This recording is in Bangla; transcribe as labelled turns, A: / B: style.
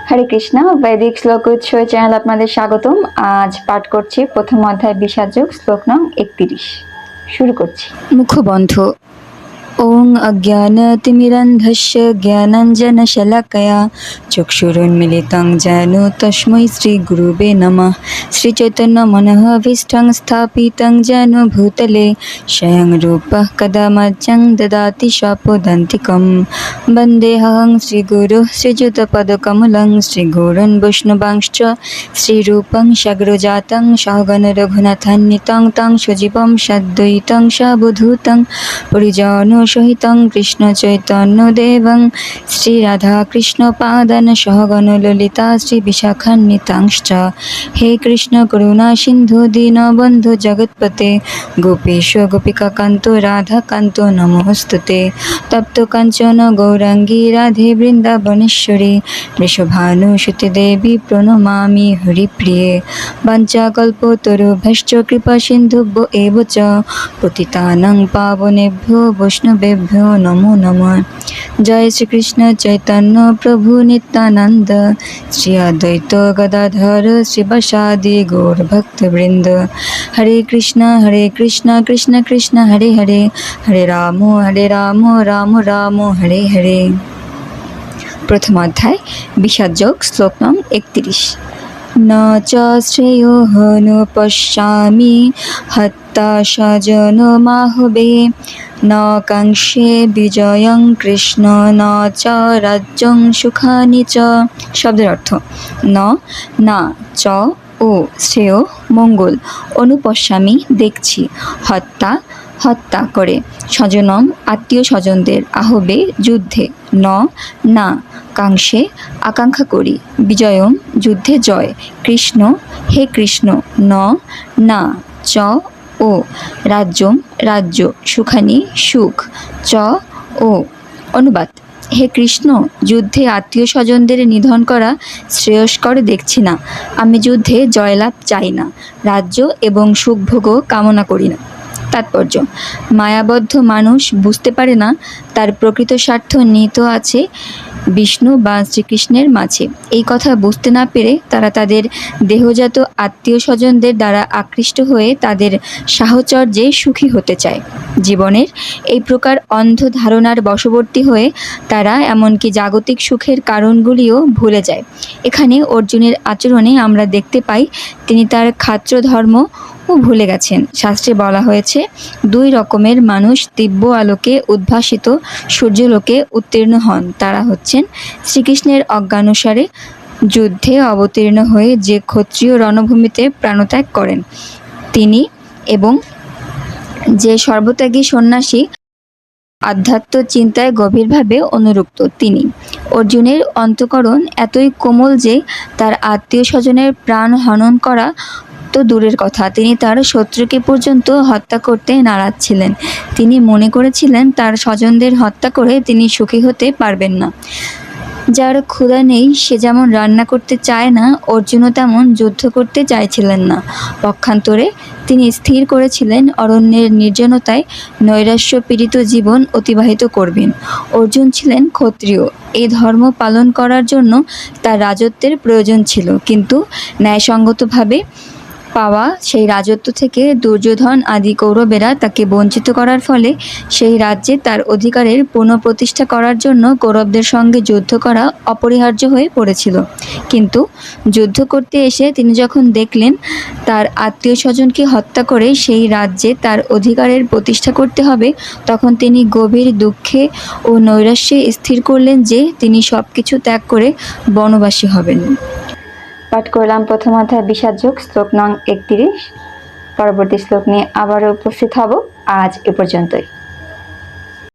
A: হরে কৃষ্ণ বৈদিক শ্লোক উৎসয় চ্যানেল আপনাদের স্বাগতম। আজ পাঠ করছি প্রথম অধ্যায় বিষাদ যোগ শ্লোক নং 31। শুরু করছি। মুখবন্ধ। ওং অজ্ঞানতিমিরন্ধস্য জ্ঞানাঞ্জনশলাকয়া চক্ষুরুন্মিলিतं যেন তস্मै শ্রীগুরুবে নমঃ। শ্রীচৈতন্যমনঃভীষ্টং স্থাপিतं যেন ভূতলে স্বয়ং রূপः কদা মহ্যং দদাতি স্বপদান্তিকं। বন্দেऽহং শ্রীগুরুः শ্রীযুতপদকমलं শ্রীগুরুन् বৈষ্ণবাंश्च শ্রীরূপং সগ্রজাतं সহগণ রঘুনাথাन्वितं तं সজীবं সদ্বৈतं সাবধূतं পরিজন সহিतं কৃষ্ণ চৈতন্য দেবং শ্রীরাধা কৃষ্ণ পাদান সহগণ ললিতা শ্রী বিশাখান্বিতাংশ্চ। হে কৃষ্ণ করুণা সিন্ধু দীনবন্ধু জগৎপতে গোপীশ গোপিকাকান্ত রাধাকান্ত নমোস্তুতে। তপ্ত কাঞ্চন গৌরাঙ্গী রাধে বৃন্দাবনেশ্বরী বৃষভানুসুতে দেবী প্রণমামি হরিপ্রিয়ে। বাঞ্ছাকল্পতরুভ্যশ্চ কৃপা সিন্ধুভ্যো এব চ পতিতানাং পাবনেভ্যো বৈষ্ণবেভ্যো নমো নমঃ। জয় শ্রীকৃষ্ণ চৈতন্য প্রভু নিত্যানন্দ শ্রী অদ্বৈত গদাধর শ্রীবাসাদি গৌর ভক্তবৃন্দ। হরে কৃষ্ণ কৃষ্ণ কৃষ্ণ হরে হরে হরে রাম রাম রাম হরে হরে। প্রথম অধ্যায় বিষাদ যোগ শ্লোক নং 31। ন চ শ্রেয়োহনুপশ্যামি হত্যা স্বজনমাহবে ন কাঙ্ক্ষে বিজয়ং কৃষ্ণ ন চ রাজ্যং সুখানি চ। শব্দের অর্থ: ন না, চ ও শ্রেয় মঙ্গল, অনুপশ্যামি দেখছি, হত্যা হত্যা করে, স্বজনম আত্মীয় স্বজনদের, আহবে যুদ্ধে, ন না কাঙ্ক্ষে আকাঙ্ক্ষা করি, বিজয়ম যুদ্ধে জয়, কৃষ্ণ হে কৃষ্ণ, ন না চ ও রাজ্যম রাজ্য, সুখানি সুখ, চ ও। অনুবাদ: হে কৃষ্ণ, যুদ্ধে আত্মীয় স্বজনদের নিধন করা শ্রেয়স্কর দেখছি না। আমি যুদ্ধে জয়লাভ চাই না, রাজ্য এবং সুখভোগও কামনা করি না। তাৎপর্য: মায়াবদ্ধ মানুষ বুঝতে পারে না তার প্রকৃত স্বার্থ নিহিত আছে বিষ্ণু বা শ্রীকৃষ্ণের মাঝে। এই কথা বুঝতে না পেরে তারা তাদের দেহজাত আত্মীয় স্বজনদের দ্বারা আকৃষ্ট হয়ে তাদের সাহচর্যে সুখী হতে চায়। জীবনের এই প্রকার অন্ধ ধারণার বশবর্তী হয়ে তারা এমনকি জাগতিক সুখের কারণগুলিও ভুলে যায়। এখানে অর্জুনের আচরণে আমরা দেখতে পাই তিনি তার ক্ষাত্র ধর্ম ভুলে গেছেন। শাস্ত্রে বলা হয়েছে, দুই রকমের মানুষ দিব্য আলোকে উদ্ভাসিত সূর্যলোকে উত্তীর্ণ হন। তারা হচ্ছেন শ্রীকৃষ্ণের অজ্ঞানুসারে যুদ্ধে অবতীর্ণ হয়ে যে ক্ষত্রিয় রণভূমিতে প্রাণত্যাগ করেন তিনি, এবং যে সর্বত্যাগী সন্ন্যাসী আধ্যাত্ম চিন্তায় গভীরভাবে অনুরক্ত তিনি। অর্জুনের অন্তঃকরণ এতই কোমল যে তার আত্মীয় স্বজনের প্রাণ হনন করা তো দূরের কথা, তিনি তার শত্রুকে পর্যন্ত হত্যা করতে নারাজ ছিলেন। তিনি মনে করেছিলেন তার স্বজনদের হত্যা করে তিনি সুখী হতে পারবেন না। যার ক্ষুধা নেই সে যেমন রান্না করতে চায় না, অর্জুনও তেমন যুদ্ধ করতে চাইছিলেন না। পক্ষান্তরে তিনি স্থির করেছিলেন অরণ্যের নির্জনতায় নৈরাশ্য পীড়িত জীবন অতিবাহিত করবেন। অর্জুন ছিলেন ক্ষত্রিয়, এই ধর্ম পালন করার জন্য তার রাজত্বের প্রয়োজন ছিল, কিন্তু ন্যায়সঙ্গতভাবে পাওয়া সেই রাজত্ব থেকে দুর্যোধন আদি কৌরবেরা তাকে বঞ্চিত করার ফলে সেই রাজ্যে তার অধিকারের পুনঃপ্রতিষ্ঠা করার জন্য কৌরবদের সঙ্গে যুদ্ধ করা অপরিহার্য হয়ে পড়েছিল। কিন্তু যুদ্ধ করতে এসে তিনি যখন দেখলেন তার আত্মীয় স্বজনকে হত্যা করে সেই রাজ্যে তার অধিকারের প্রতিষ্ঠা করতে হবে, তখন তিনি গভীর দুঃখে ও নৈরাশ্যে স্থির করলেন যে তিনি সব কিছু ত্যাগ করে বনবাসী হবেন। পাঠ করলাম প্রথম অধ্যায় বিষাদ যোগ শ্লোক নং 31। পরবর্তী শ্লোক নিয়ে আবারও উপস্থিত হব। আজ এ পর্যন্তই।